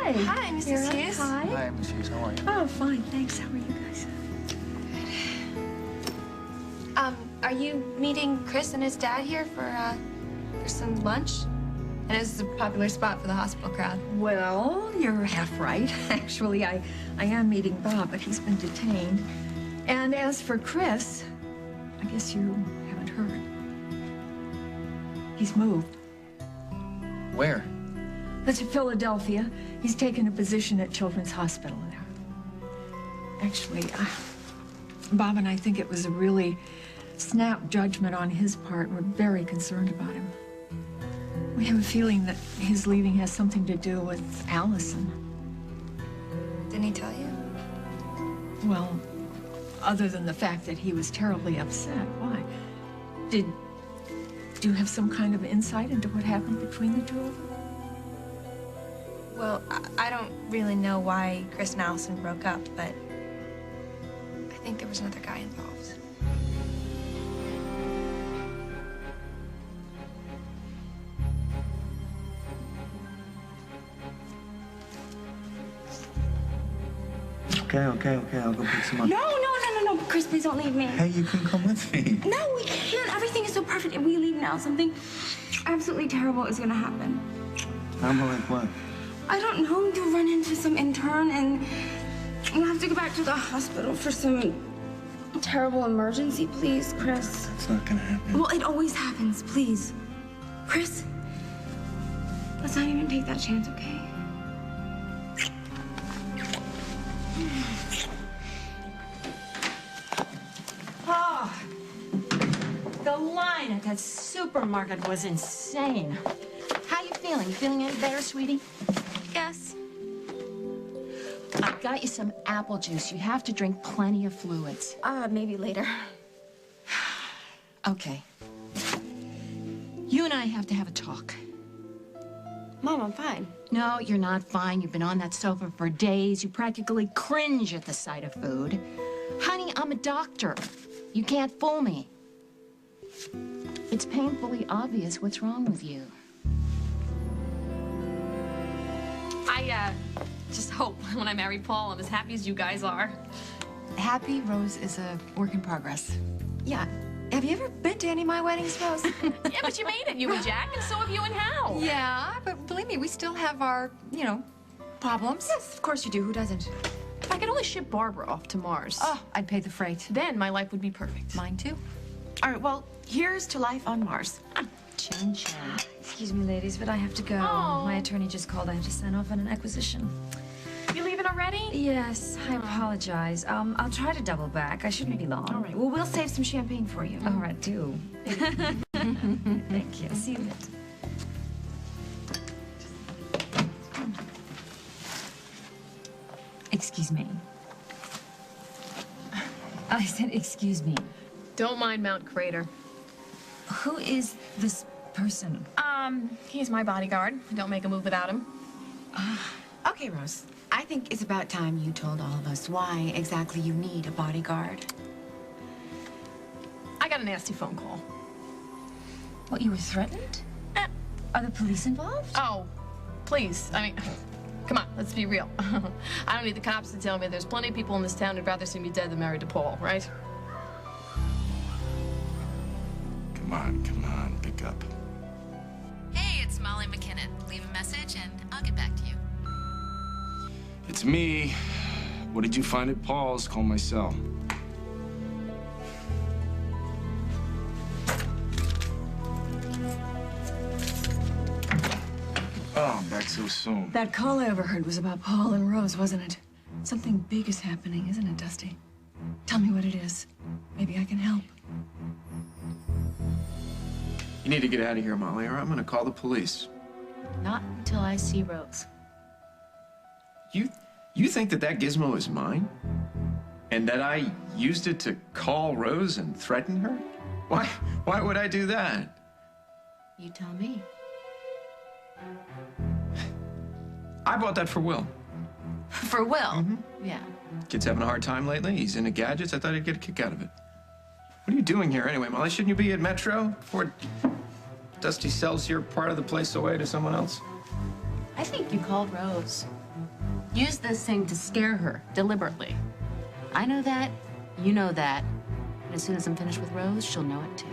Hi. Hi, Mrs. Hughes. Hi. Hi, Miss Hughes. How are you? Oh, fine, thanks. How are you guys? Are you meeting Chris and his dad here for some lunch? And this is a popular spot for the hospital crowd. Well, you're half right. Actually, I am meeting Bob, but he's been detained. And as for Chris, I guess you haven't heard. He's moved. Where? That's in Philadelphia. He's taken a position at Children's Hospital there. Actually, Bob and I think it was a really snap judgment on his part. We're very concerned about him. We have a feeling that his leaving has something to do with Allison. Didn't he tell you? Well, other than the fact that he was terribly upset. Why? Did you have some kind of insight into what happened between the two of them? Well, I don't really know why Chris and Allison broke up, but I think there was another guy involved. Okay. I'll go pick some up. No. Chris, please don't leave me. Hey, you can come with me. No, we can't. Everything is so perfect. If we leave now, something absolutely terrible is gonna happen. I'm like what? I don't know. You'll run into some intern and you'll have to go back to the hospital for some terrible emergency. Please, Chris. It's not gonna happen. Well, it always happens. Please. Chris, let's not even take that chance, okay? Oh, the line at that supermarket was insane. How you feeling? You feeling any better, sweetie? Yes. I've got you some apple juice. You have to drink plenty of fluids. Maybe later. Okay. You and I have to have a talk. Mom, I'm fine. No, you're not fine. You've been on that sofa for days. You practically cringe at the sight of food. Honey, I'm a doctor. You can't fool me. It's painfully obvious what's wrong with you. I just hope when I marry Paul, I'm as happy as you guys are. Happy, Rose, is a work in progress. Yeah. Have you ever been to any of my weddings, Rose? Yeah, but you made it, you and Jack, and so have you and Hal. Yeah, but believe me, we still have our, problems. Yes, of course you do. Who doesn't? If I could only ship Barbara off to Mars, Oh, I'd pay the freight. then my life would be perfect. Mine too. All right, well, here's to life on Mars. Chin chin. Excuse me, ladies, but I have to go. Oh. My attorney just called. I have to sign off on an acquisition. You leaving already? Yes, I apologize. I'll try to double back. I shouldn't be long. All right. Well, we'll save some champagne for you. All right, do. Thank you. See you later. Excuse me. I said, excuse me. Don't mind Mount Crater. Who is this person? He's my bodyguard. Don't make a move without him. Okay, Rose. I think it's about time you told all of us why exactly you need a bodyguard. I got a nasty phone call. What, you were threatened? Are the police involved? Oh, please. I mean, come on, let's be real. I don't need the cops to tell me there's plenty of people in this town who'd rather see me dead than married to Paul, right? Come on, pick up. Hey, it's Molly McKinnon. Leave a message and I'll get back to you. It's me. What did you find at Paul's? Call my cell. Oh, I'm back so soon. That call I overheard was about Paul and Rose, wasn't it? Something big is happening, isn't it, Dusty? Tell me what it is. Maybe I can help. You need to get out of here, Molly, or I'm gonna call the police. Not until I see Rose. You think that gizmo is mine? And that I used it to call Rose and threaten her? Why would I do that? You tell me. I bought that for Will. For Will? Yeah. Kid's having a hard time lately. He's into gadgets. I thought he'd get a kick out of it. What are you doing here anyway, Molly? Shouldn't you be at Metro before Dusty sells your part of the place away to someone else? I think you called Rose. Use this thing to scare her, deliberately. I know that, you know that. And as soon as I'm finished with Rose, she'll know it too.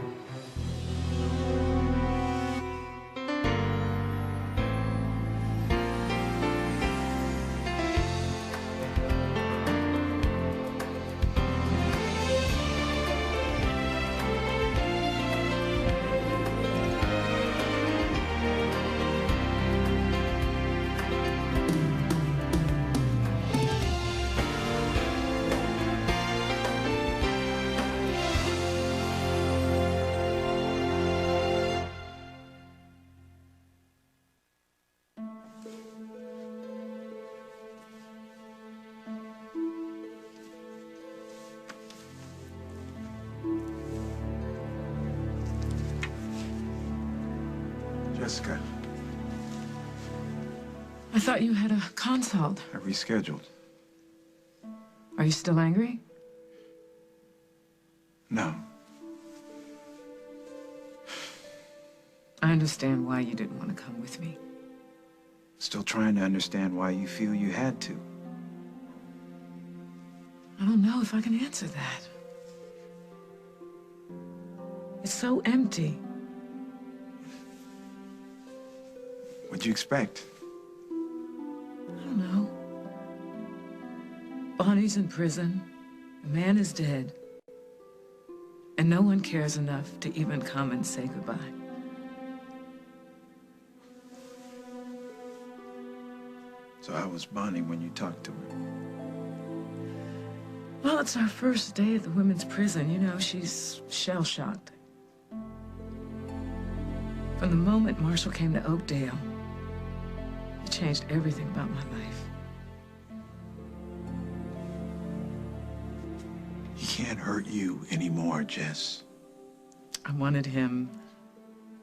Jessica, I thought you had a consult. I rescheduled. Are you still angry? No. I understand why you didn't want to come with me. Still trying to understand why you feel you had to. I don't know if I can answer that. It's so empty. What'd you expect? I don't know. Bonnie's in prison. The man is dead. And no one cares enough to even come and say goodbye. So how was Bonnie when you talked to her? Well, it's our first day at the women's prison. You know, she's shell-shocked. From the moment Marshall came to Oakdale, it changed everything about my life. He can't hurt you anymore, Jess. I wanted him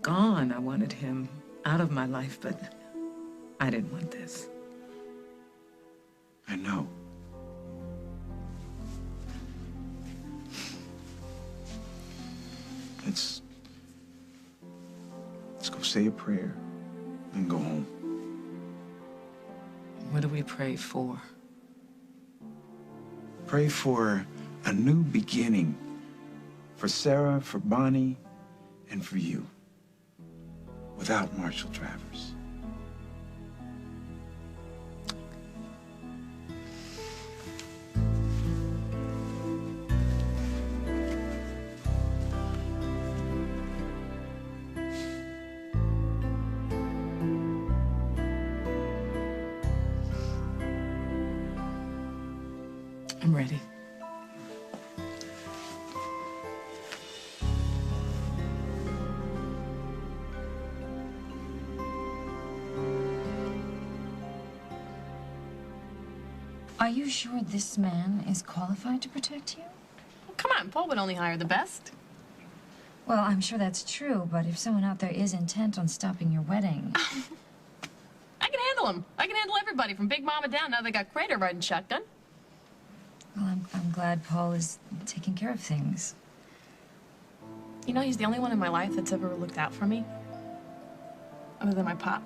gone. I wanted him out of my life, but I didn't want this. I know. Let's go say a prayer and go home. What do we pray for? Pray for a new beginning. For Sarah, for Bonnie, and for you. Without Marshall Travers. I'm ready. Are you sure this man is qualified to protect you? Come on, Paul would only hire the best. Well, I'm sure that's true, but if someone out there is intent on stopping your wedding... I can handle him. I can handle everybody from Big Mama down. Now they got Crater riding shotgun. Well, I'm glad Paul is taking care of things. You know, he's the only one in my life that's ever looked out for me. Other than my pop.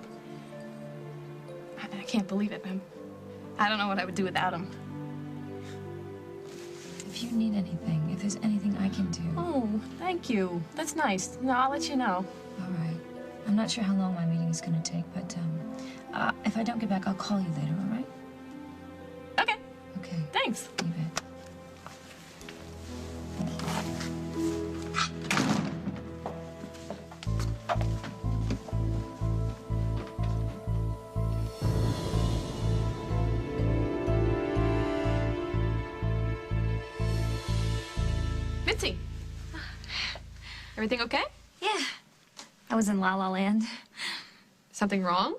I can't believe it. I don't know what I would do without him. If you need anything, if there's anything I can do... Oh, thank you. That's nice. No, I'll let you know. All right. I'm not sure how long my meeting is going to take, but if I don't get back, I'll call you later, all right? Okay. Okay. Thanks. You bet. Mitzi. Everything okay? Yeah. I was in La La Land. Something wrong?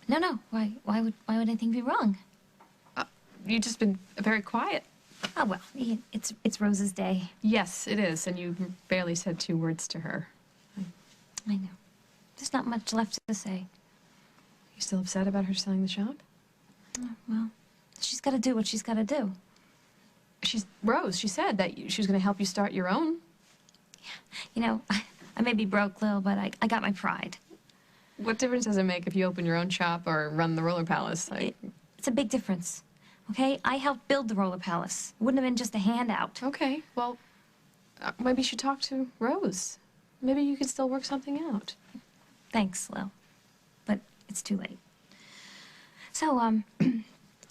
No. Why would anything be wrong? You've just been very quiet. Oh, well, it's Rose's day. Yes, it is, and you barely said 2 words to her. I know. There's not much left to say. You still upset about her selling the shop? Well, she's got to do what she's got to do. Rose, she said that she was going to help you start your own. You know, I may be broke, Lil, but I got my pride. What difference does it make if you open your own shop or run the roller palace? It's a big difference, okay? I helped build the roller palace. It wouldn't have been just a handout. Okay, well, maybe you should talk to Rose. Maybe you could still work something out. Thanks, Lil. But it's too late. So,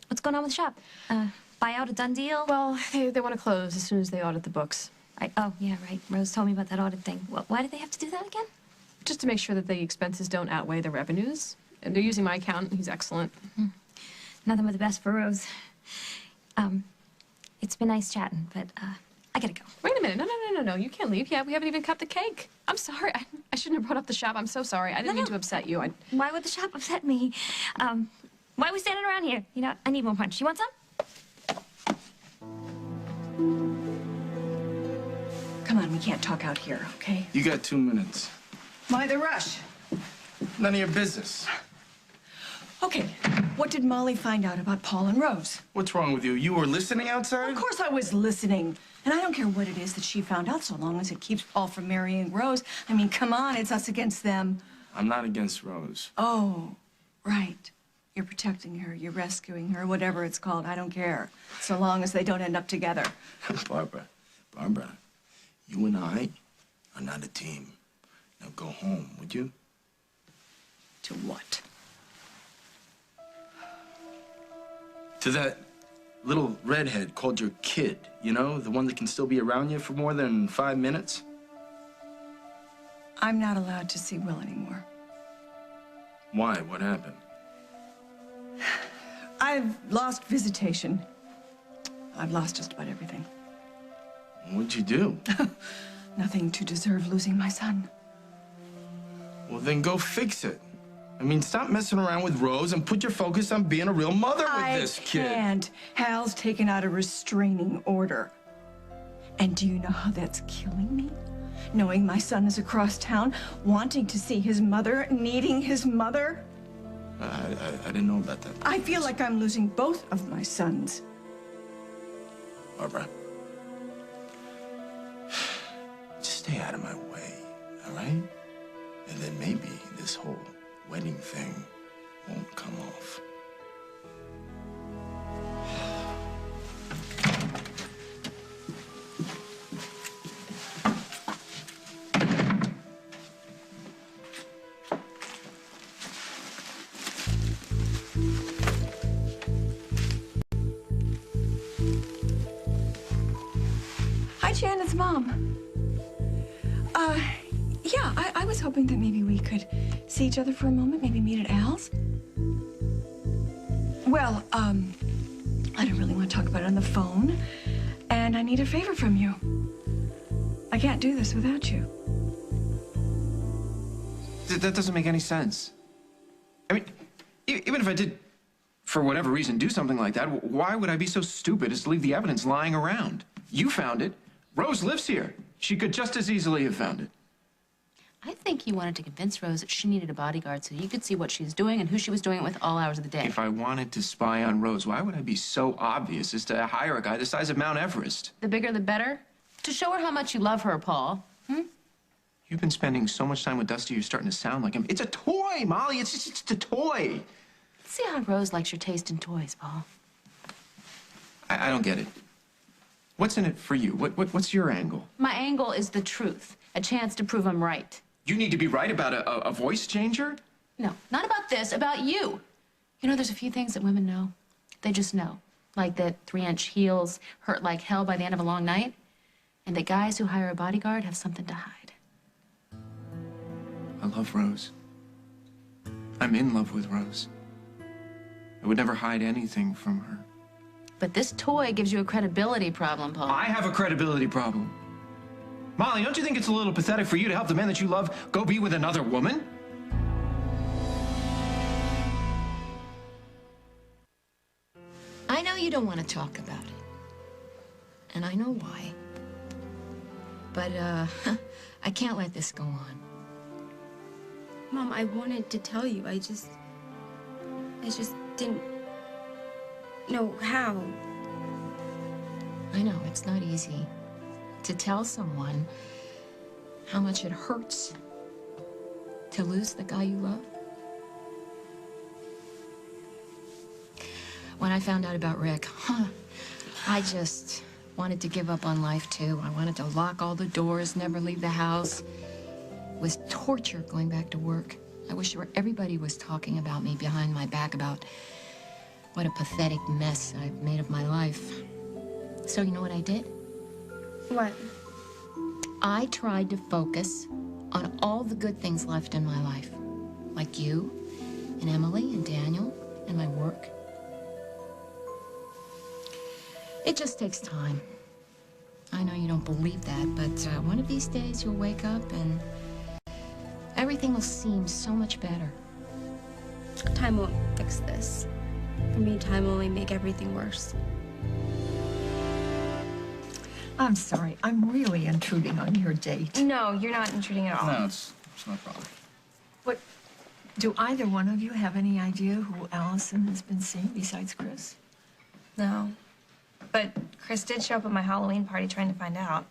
what's going on with the shop? Buyout a done deal? Well, they want to close as soon as they audit the books. Oh, yeah, right. Rose told me about that audit thing. Why did they have to do that again? Just to make sure that the expenses don't outweigh the revenues. And they're using my accountant. He's excellent. Nothing but the best for Rose. It's been nice chatting, but I gotta go. Wait a minute. No. You can't leave yet. We haven't even cut the cake. I'm sorry. I shouldn't have brought up the shop. I'm so sorry. I didn't mean to upset you. Why would the shop upset me? Why are we standing around here? You know, I need more punch. You want some? Come on, we can't talk out here, okay? You got 2 minutes. Why the rush? None of your business. Okay, what did Molly find out about Paul and Rose? What's wrong with you? You were listening outside? Of course I was listening. And I don't care what it is that she found out, so long as it keeps Paul from marrying Rose. I mean, come on, it's us against them. I'm not against Rose. Oh, right. You're protecting her, you're rescuing her, whatever it's called. I don't care, so long as they don't end up together. Barbara, you and I are not a team. Now go home, would you? To what? To that little redhead called your kid, you know? The one that can still be around you for more than 5 minutes? I'm not allowed to see Will anymore. Why? What happened? I've lost visitation. I've lost just about everything. What'd you do? Nothing to deserve losing my son. Well, then go fix it. I mean, stop messing around with Rose and put your focus on being a real mother with this kid. I can't. Hal's taken out a restraining order. And do you know how that's killing me? Knowing my son is across town, wanting to see his mother, needing his mother. I didn't know about that. I feel like I'm losing both of my sons. Barbara, just stay out of my way, all right? And then maybe this whole wedding thing won't come off. Hi, Janet's mom. Yeah, I was hoping that maybe we could see each other for a moment, maybe meet at Al's. Well, I don't really want to talk about it on the phone, and I need a favor from you. I can't do this without you. That doesn't make any sense. I mean, even if I did, for whatever reason, do something like that, why would I be so stupid as to leave the evidence lying around? You found it. Rose lives here. She could just as easily have found it. I think you wanted to convince Rose that she needed a bodyguard so you could see what she's doing and who she was doing it with all hours of the day. If I wanted to spy on Rose, why would I be so obvious as to hire a guy the size of Mount Everest? The bigger, the better. To show her how much you love her, Paul. You've been spending so much time with Dusty, you're starting to sound like him. It's a toy, Molly. It's just a toy. Let's see how Rose likes your taste in toys, Paul. I don't get it. What's in it for you? What's your angle? My angle is the truth. A chance to prove I'm right. You need to be right about a voice changer? No, not about this, about you. You know, there's a few things that women know. They just know. Like that 3-inch heels hurt like hell by the end of a long night. And that guys who hire a bodyguard have something to hide. I love Rose. I'm in love with Rose. I would never hide anything from her. But this toy gives you a credibility problem, Paul. I have a credibility problem. Molly, don't you think it's a little pathetic for you to help the man that you love go be with another woman? I know you don't want to talk about it. And I know why. But, I can't let this go on. Mom, I wanted to tell you. I just didn't know how. I know, it's not easy to tell someone how much it hurts to lose the guy you love. when I found out about Rick, I just wanted to give up on life, too. I wanted to lock all the doors, never leave the house. It was torture going back to work. I wish everybody was talking about me behind my back about what a pathetic mess I've made of my life. So you know what I did? What? I tried to focus on all the good things left in my life. Like you, and Emily, and Daniel, and my work. It just takes time. I know you don't believe that, but one of these days you'll wake up and everything will seem so much better. Time won't fix this. For me, time will only make everything worse. I'm sorry. I'm really intruding on your date. No, you're not intruding at all. No, it's no problem. What? Do either one of you have any idea who Allison has been seeing besides Chris? No. But Chris did show up at my Halloween party trying to find out.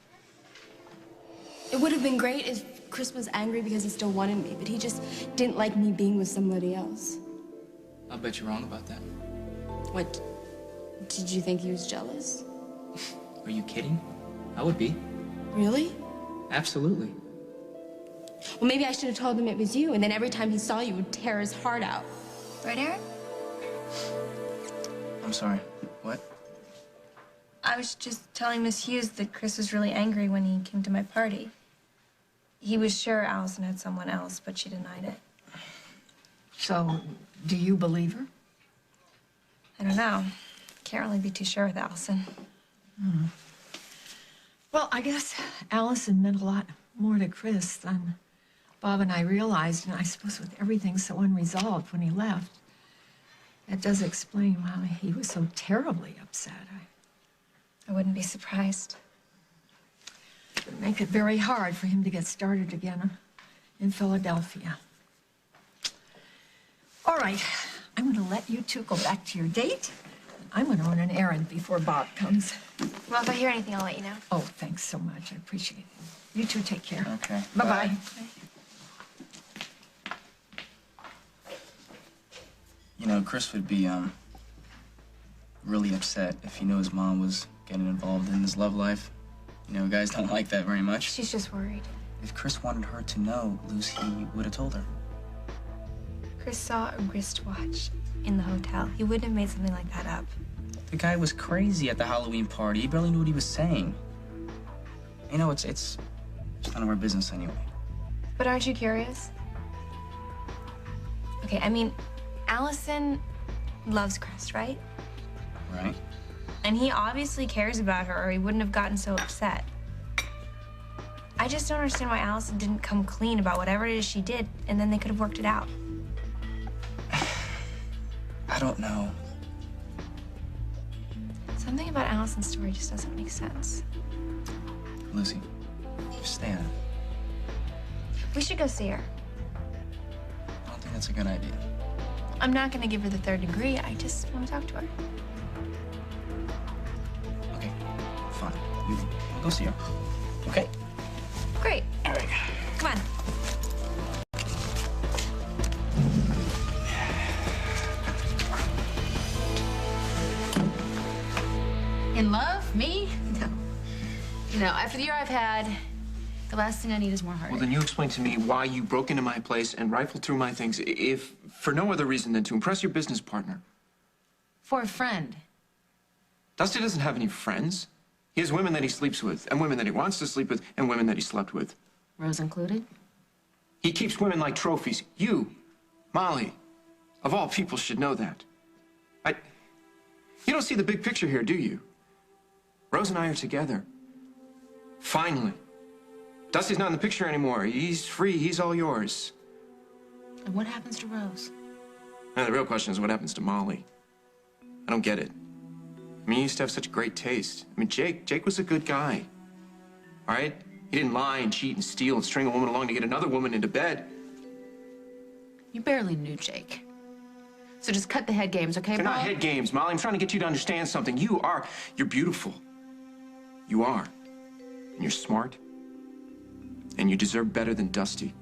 It would have been great if Chris was angry because he still wanted me, but he just didn't like me being with somebody else. I'll bet you're wrong about that. What? Did you think he was jealous? Are you kidding? I would be. Really? Absolutely. Well, maybe I should have told him it was you, and then every time he saw you, it would tear his heart out. Right, Aaron? I'm sorry. What? I was just telling Miss Hughes that Chris was really angry when he came to my party. He was sure Allison had someone else, but she denied it. So, do you believe her? I don't know. Can't really be too sure with Allison. Well, I guess Allison meant a lot more to Chris than Bob and I realized, and I suppose with everything so unresolved when he left, that does explain why he was so terribly upset. I wouldn't be surprised. It would make it very hard for him to get started again in Philadelphia. All right, I'm going to let you two go back to your date. I'm going to run an errand before Bob comes. Well, if I hear anything, I'll let you know. Oh, thanks so much. I appreciate it. You two take care. Okay. Bye-bye. You know, Chris would be, really upset if he knew his mom was getting involved in his love life. You know, guys don't like that very much. She's just worried. If Chris wanted her to know, Lucy would have told her. Chris saw a wristwatch in the hotel. He wouldn't have made something like that up. The guy was crazy at the Halloween party. He barely knew what he was saying. You know, it's none of our business anyway. But aren't you curious? Okay, I mean, Allison loves Chris, right? Right? And he obviously cares about her, or he wouldn't have gotten so upset. I just don't understand why Allison didn't come clean about whatever it is she did, and then they could have worked it out. I don't know. Something about Allison's story just doesn't make sense. Lucy, just stay out of it. We should go see her. I don't think that's a good idea. I'm not gonna give her the third degree. I just want to talk to her. Okay, fine. You go see her. Okay? Great. All right. Come on. In love? Me? No. You know, after the year I've had, the last thing I need is more heartache. Well, then you explain to me why you broke into my place and rifled through my things, if for no other reason than to impress your business partner. For a friend. Dusty doesn't have any friends. He has women that he sleeps with, and women that he wants to sleep with, and women that he slept with. Rose included? He keeps women like trophies. You, Molly, of all people, should know that. You don't see the big picture here, do you? Rose and I are together. Finally. Dusty's not in the picture anymore. He's free. He's all yours. And what happens to Rose? Now, the real question is what happens to Molly? I don't get it. I mean, you used to have such great taste. I mean, Jake was a good guy. All right? He didn't lie and cheat and steal and string a woman along to get another woman into bed. You barely knew Jake. So just cut the head games, okay, They're Bob? not head games, Molly. I'm trying to get you to understand something. You're beautiful. You are. And you're smart. And you deserve better than Dusty.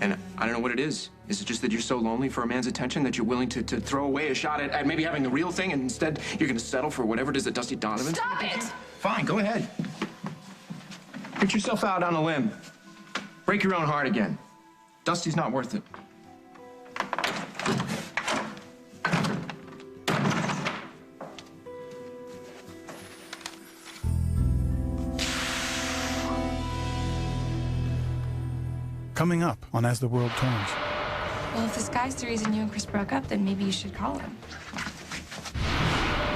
And I don't know what it is. Is it just that you're so lonely for a man's attention that you're willing to throw away a shot at maybe having the real thing, and instead you're gonna settle for whatever it is that Dusty Donovan? Stop it! Fine, go ahead. Put yourself out on a limb. Break your own heart again. Dusty's not worth it. Coming up on As the World Turns. Well, if this guy's the reason you and Chris broke up, then maybe you should call him.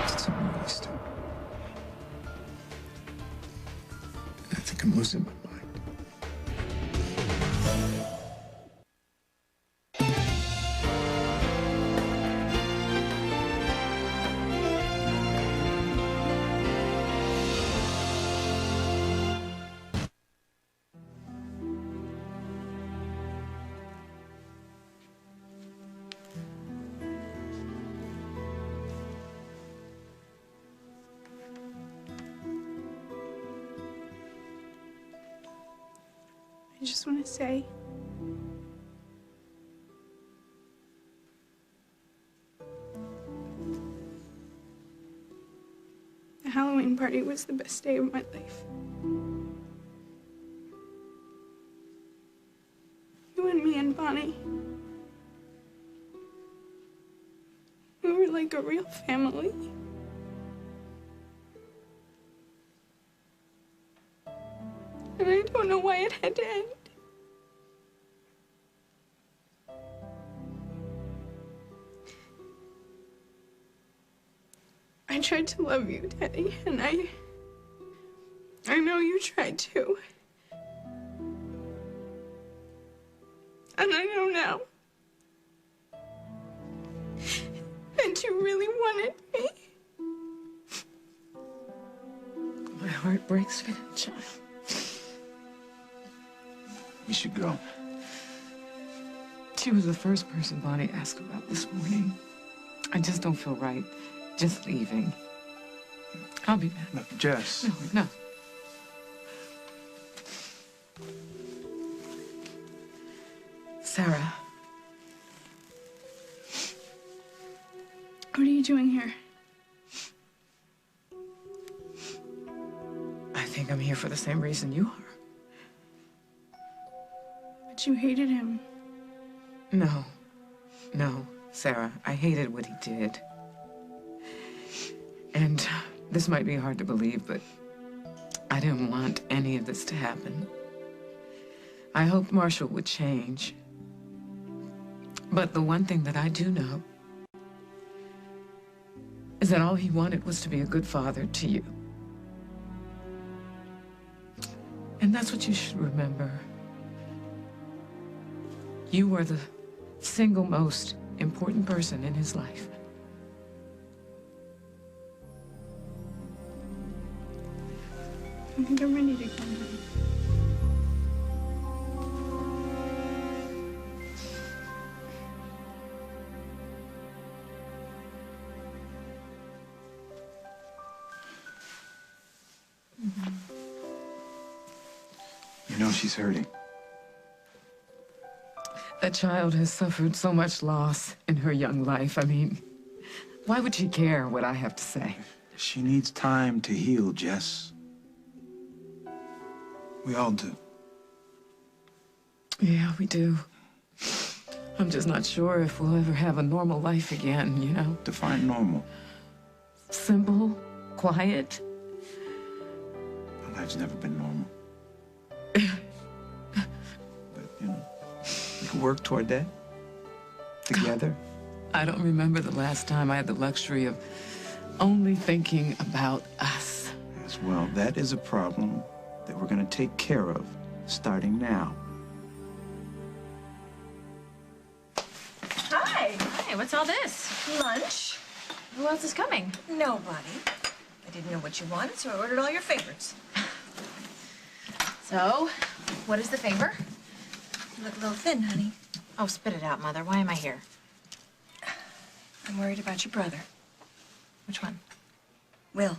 So used to. I think I'm losing my mind. I just want to say the Halloween party was the best day of my life. You and me and Bonnie, we were like a real family. And I don't know why it had to end. I tried to love you, Daddy, and I know you tried to. And I know now that you really wanted me. My heart breaks for that child. We should go. She was the first person Bonnie asked about this morning. I just don't feel right just leaving. I'll be back. No, Jess. No. Sarah. What are you doing here? I think I'm here for the same reason you are. But you hated him. No, Sarah, I hated what he did. And this might be hard to believe, but I didn't want any of this to happen. I hoped Marshall would change. But the one thing that I do know is that all he wanted was to be a good father to you. And that's what you should remember. You were the single most important person in his life. I think I'm ready to go home. You know she's hurting. That child has suffered so much loss in her young life. I mean, why would she care what I have to say? She needs time to heal, Jess. We all do. Yeah, we do. I'm just not sure if we'll ever have a normal life again, you know? Define normal. Simple, quiet. My life's never been normal. But, you know, we can work toward that. Together. I don't remember the last time I had the luxury of only thinking about us. Yes, well, that is a problem that we're going to take care of starting now. Hi. Hi, what's all this? Lunch? Who else is coming? Nobody. I didn't know what you wanted, so I ordered all your favorites. So, what is the favor? You look a little thin, honey. Oh, spit it out, Mother. Why am I here? I'm worried about your brother. Which one? Will.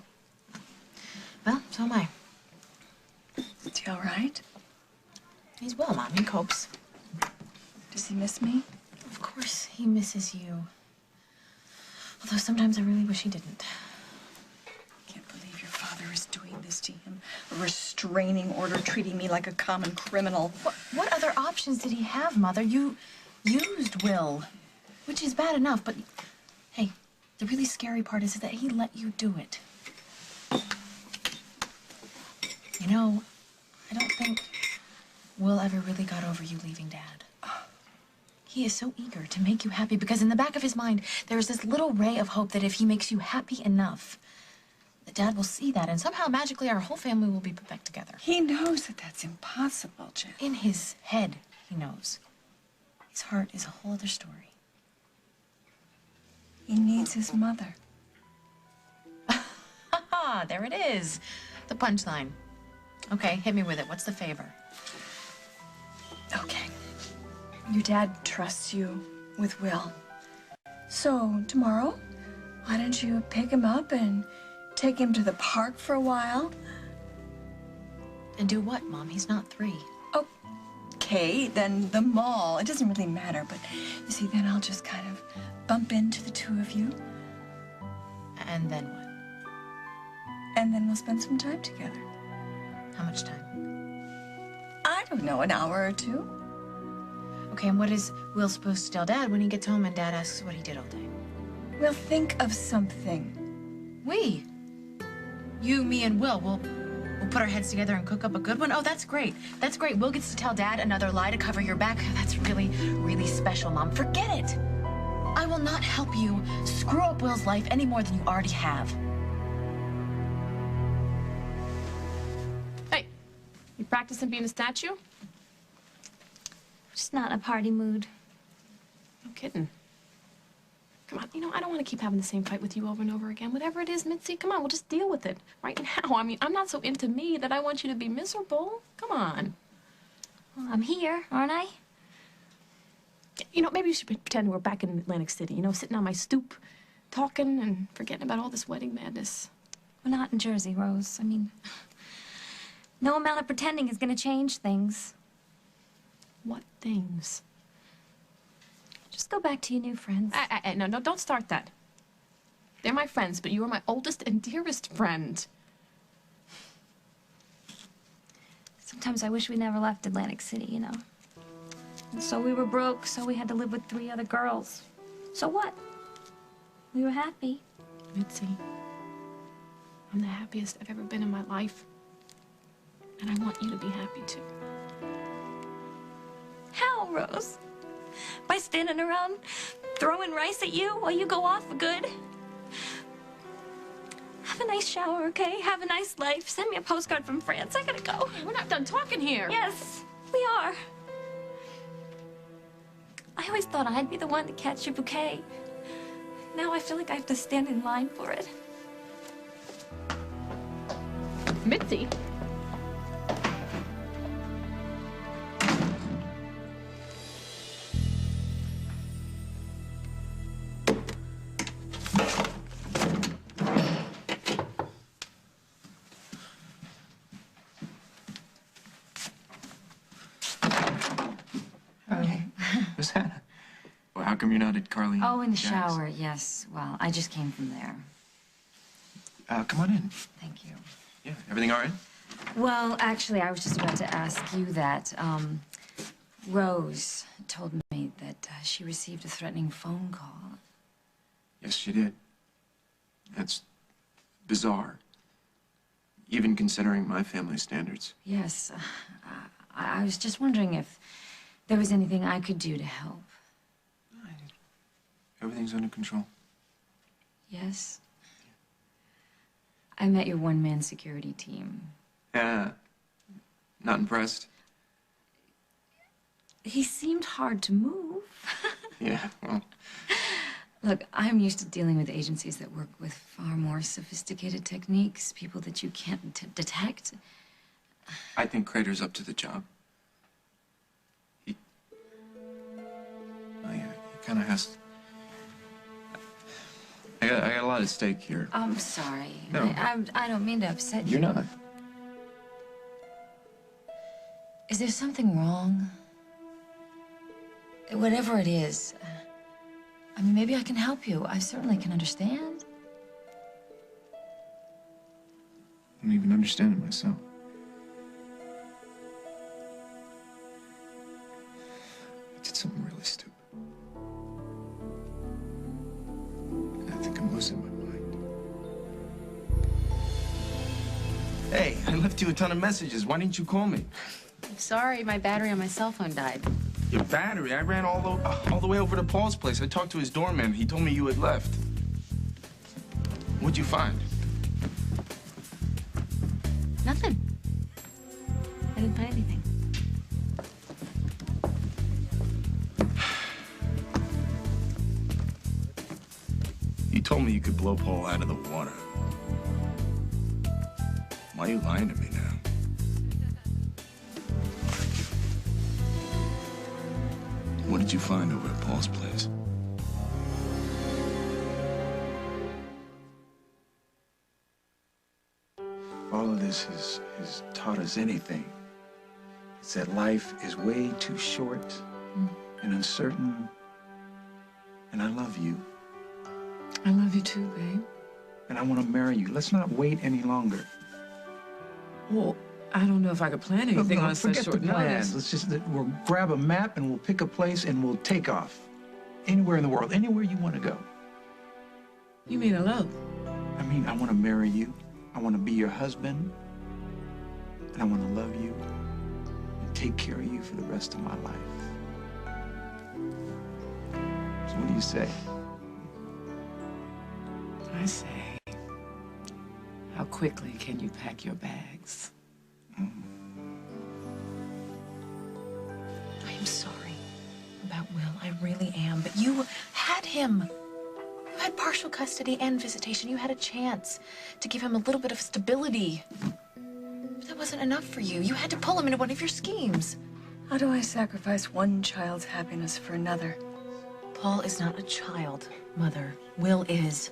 Well, so am I. Is he all right? He's well, Mom. He copes. Does he miss me? He misses you. Although sometimes I really wish he didn't. Can't believe your father is doing this to him. A restraining order, treating me like a common criminal. What other options did he have, Mother? You used Will, which is bad enough, but hey, the really scary part is that he let you do it. You know, I don't think Will ever really got over you leaving Dad. He is so eager to make you happy because in the back of his mind, there is this little ray of hope that if he makes you happy enough, that Dad will see that and somehow magically our whole family will be put back together. He knows that that's impossible, Jen. In his head, he knows. His heart is a whole other story. He needs his mother. Ha! There it is. The punchline. Okay, hit me with it. What's the favor? Okay. Your dad trusts you with Will. So, tomorrow, why don't you pick him up and take him to the park for a while? And do what, Mom? He's not 3. Okay, then the mall. It doesn't really matter, but you see, then I'll just kind of bump into the two of you. And then what? And then we'll spend some time together. How much time? I don't know, an hour or 2. Okay, and what is Will supposed to tell Dad when he gets home and Dad asks what he did all day? We'll think of something. We? You, me, and Will. We'll put our heads together and cook up a good one? Oh, that's great. That's great. Will gets to tell Dad another lie to cover your back. That's really, really special, Mom. Forget it. I will not help you screw up Will's life any more than you already have. Hey, you practicing being a statue? Just not in a party mood. No kidding. Come on, you know, I don't want to keep having the same fight with you over and over again. Whatever it is, Mitzi, come on, we'll just deal with it right now. I mean, I'm not so into me that I want you to be miserable. Come on. Well, I'm here, aren't I? You know, maybe you should pretend we're back in Atlantic City, you know, sitting on my stoop, talking and forgetting about all this wedding madness. We're not in Jersey, Rose. I mean, no amount of pretending is going to change things. What things? Just go back to your new friends. No, don't start that. They're my friends, but you are my oldest and dearest friend. Sometimes I wish we never left Atlantic City, you know. And so we were broke, so we had to live with 3 other girls. So what? We were happy. Mitzi, I'm the happiest I've ever been in my life. And I want you to be happy, too. How, Rose? By standing around throwing rice at you while you go off for good? Have a nice shower, okay? Have a nice life. Send me a postcard from France. I gotta go. Hey, we're not done talking here. Yes, we are. I always thought I'd be the one to catch your bouquet. Now I feel like I have to stand in line for it. Mitzi? Miss Hannah. Well, how come you're not at Carly? Oh, in the Jack's? shower, yes. Well, I just came from there. Come on in. Thank you. Yeah, everything all right? Well, actually, I was just about to ask you that. Rose told me that she received a threatening phone call. Yes, she did. That's bizarre. Even considering my family standards. Yes. I was just wondering if there was anything I could do to help. Everything's under control. Yes. I met your one-man security team. Yeah. Not impressed? He seemed hard to move. Yeah, well. Look, I'm used to dealing with agencies that work with far more sophisticated techniques, people that you can't detect. I think Crater's up to the job. Well, yeah, he kind of has. I got a lot at stake here. I'm sorry. No. I don't mean to upset you. You're not. Is there something wrong? Whatever it is, I mean, maybe I can help you. I certainly can understand. I don't even understand it myself. I did something really stupid. And I think I'm losing my mind. Hey, I left you a ton of messages. Why didn't you call me? I'm sorry, my battery on my cell phone died. Your battery? I ran all the way over to Paul's place. I talked to his doorman. He told me you had left. What'd you find? Nothing. I didn't find anything. You told me you could blow Paul out of the water. Why are you lying to me now? What did you find over at Paul's place? All of this has taught us anything. It's that life is way too short and uncertain. And I love you. I love you too, babe. And I want to marry you. Let's not wait any longer. Well, I don't know if I could plan anything on such forget short the plans. notice. Let's just we'll grab a map and we'll pick a place and we'll take off. Anywhere in the world, anywhere you want to go. You mean elope? I mean, I want to marry you. I want to be your husband. And I want to love you and take care of you for the rest of my life. So what do you say? I say, how quickly can you pack your bags? I am sorry about Will. I really am. But you had him. You had partial custody and visitation. You had a chance to give him a little bit of stability. But that wasn't enough for you. You had to pull him into one of your schemes. How do I sacrifice one child's happiness for another? Paul is not a child, Mother. Will is.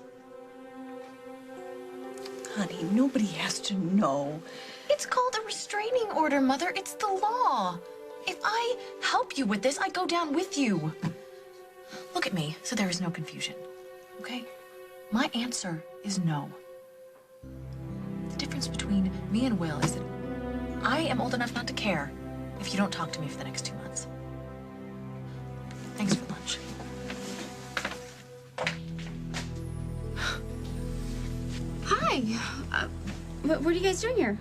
Honey, nobody has to know. It's called a restraining order, Mother. It's the law. If I help you with this, I go down with you. Look at me, so there is no confusion, okay? My answer is no. The difference between me and Will is that I am old enough not to care if you don't talk to me for the next 2 months. Thanks for lunch. Hi. What are you guys doing here?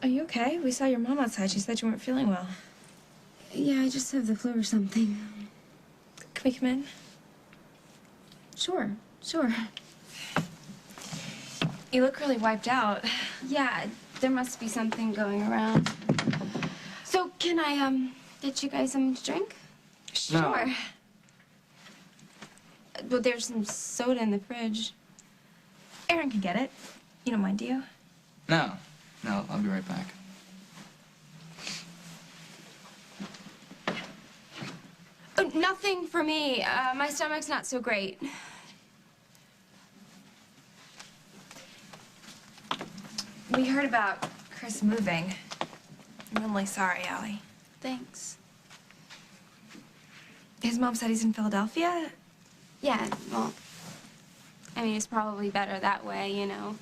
Are you okay? We saw your mom outside. She said you weren't feeling well. Yeah, I just have the flu or something. Can we come in? Sure. You look really wiped out. Yeah, there must be something going around. So, can I, get you guys something to drink? Sure. Well, there's some soda in the fridge. Aaron can get it. You don't mind, do you? No, I'll be right back. Oh, nothing for me. My stomach's not so great. We heard about Chris moving. I'm really sorry, Allie. Thanks. His mom said he's in Philadelphia? Yeah, well, I mean, it's probably better that way, you know.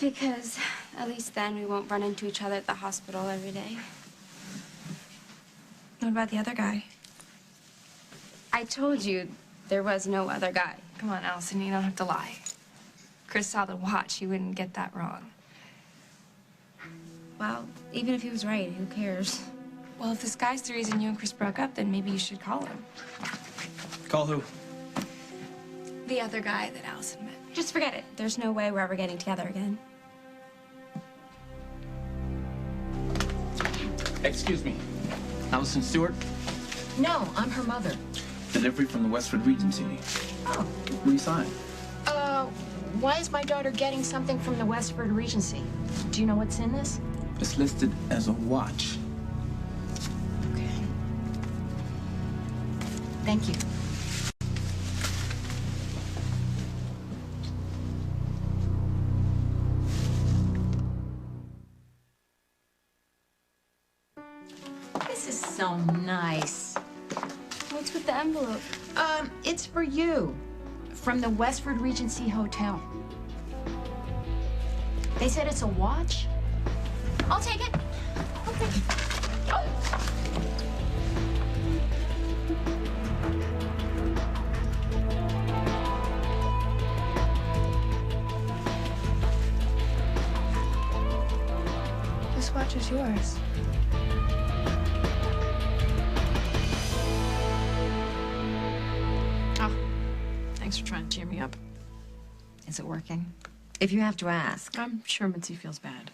Because at least then we won't run into each other at the hospital every day. What about the other guy? I told you there was no other guy. Come on, Allison, you don't have to lie. Chris saw the watch. He wouldn't get that wrong. Well, even if he was right, who cares? Well, if this guy's the reason you and Chris broke up, then maybe you should call him. Call who? The other guy that Allison met. Just forget it. There's no way we're ever getting together again. Excuse me. Allison Stewart? No, I'm her mother. Delivery from the Westford Regency. Oh. Will you sign? Why is my daughter getting something from the Westford Regency? Do you know what's in this? It's listed as a watch. Okay. Thank you. This is so nice. Well, What's with the envelope? It's for you. From the Westford Regency Hotel. They said it's a watch. I'll take it. I'll take it. Oh. This watch is yours. Oh, thanks for trying to cheer me up. Is it working? If you have to ask. I'm sure Mitzi feels bad.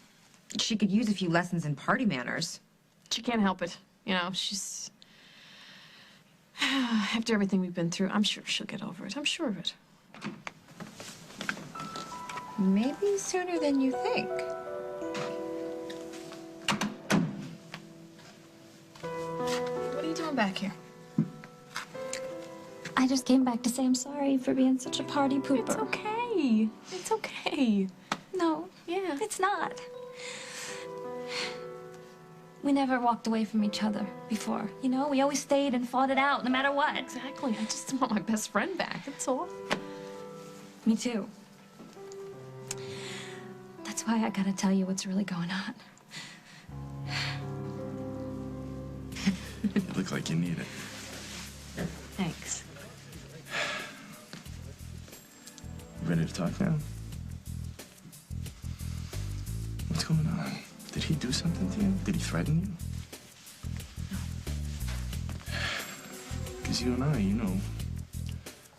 She could use a few lessons in party manners. She can't help it. You know, she's... After everything we've been through, I'm sure she'll get over it. I'm sure of it. Maybe sooner than you think. What are you doing back here? I just came back to say I'm sorry for being such a party pooper. It's okay. It's okay. No. Yeah. It's not. We never walked away from each other before, you know? We always stayed and fought it out, no matter what. Exactly. I just want my best friend back, that's all. Me too. That's why I gotta tell you what's really going on. You look like you need it. Thanks. You ready to talk now? What's going on? Did he do something to you? Did he threaten you? Because you and I, you know,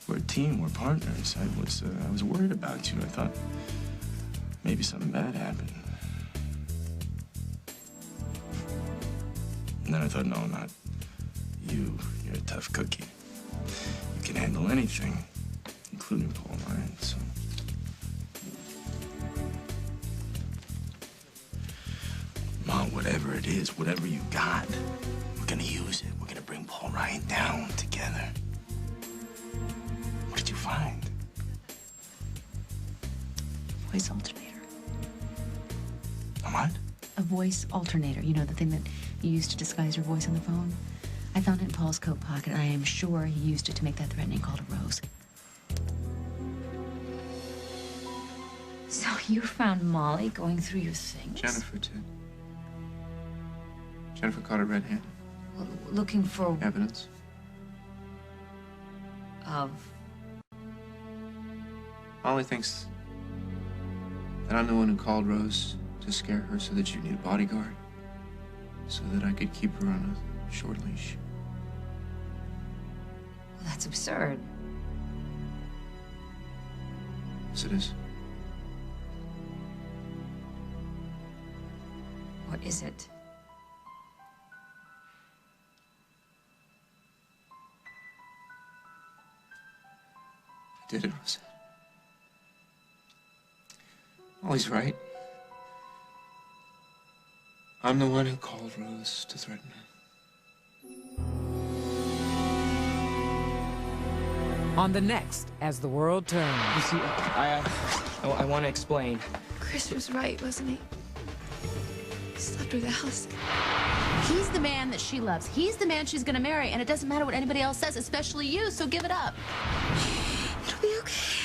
we're a team, we're partners. I was worried about you. I thought maybe something bad happened. And then I thought, no, not you. You're a tough cookie. You can handle anything, including Paul Ryan, so. Ma, whatever it is, whatever you got, we're gonna use it. We're gonna bring Paul Ryan down together. What did you find? Voice alternator. A what? A voice alternator. You know, the thing that you use to disguise your voice on the phone? I found it in Paul's coat pocket. I am sure he used it to make that threatening call to Rose. So you found Molly going through your things? Jennifer did. Jennifer caught her red-handed. Looking for... Evidence. Of... Molly thinks that I'm the one who called Rose to scare her so that you need a bodyguard, so that I could keep her on a short leash. Well, that's absurd. Yes, it is. What is it? I did it, Rose. Molly's right. I'm the one who called Rose to threaten her. On the next, As the World Turns. You see, I want to explain. Chris was right, wasn't he? He slept with Allison. He's the man that she loves. He's the man she's gonna marry, and it doesn't matter what anybody else says, especially you, so give it up. It'll be okay.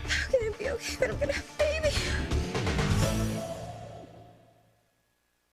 How can it be okay when I'm gonna have a baby?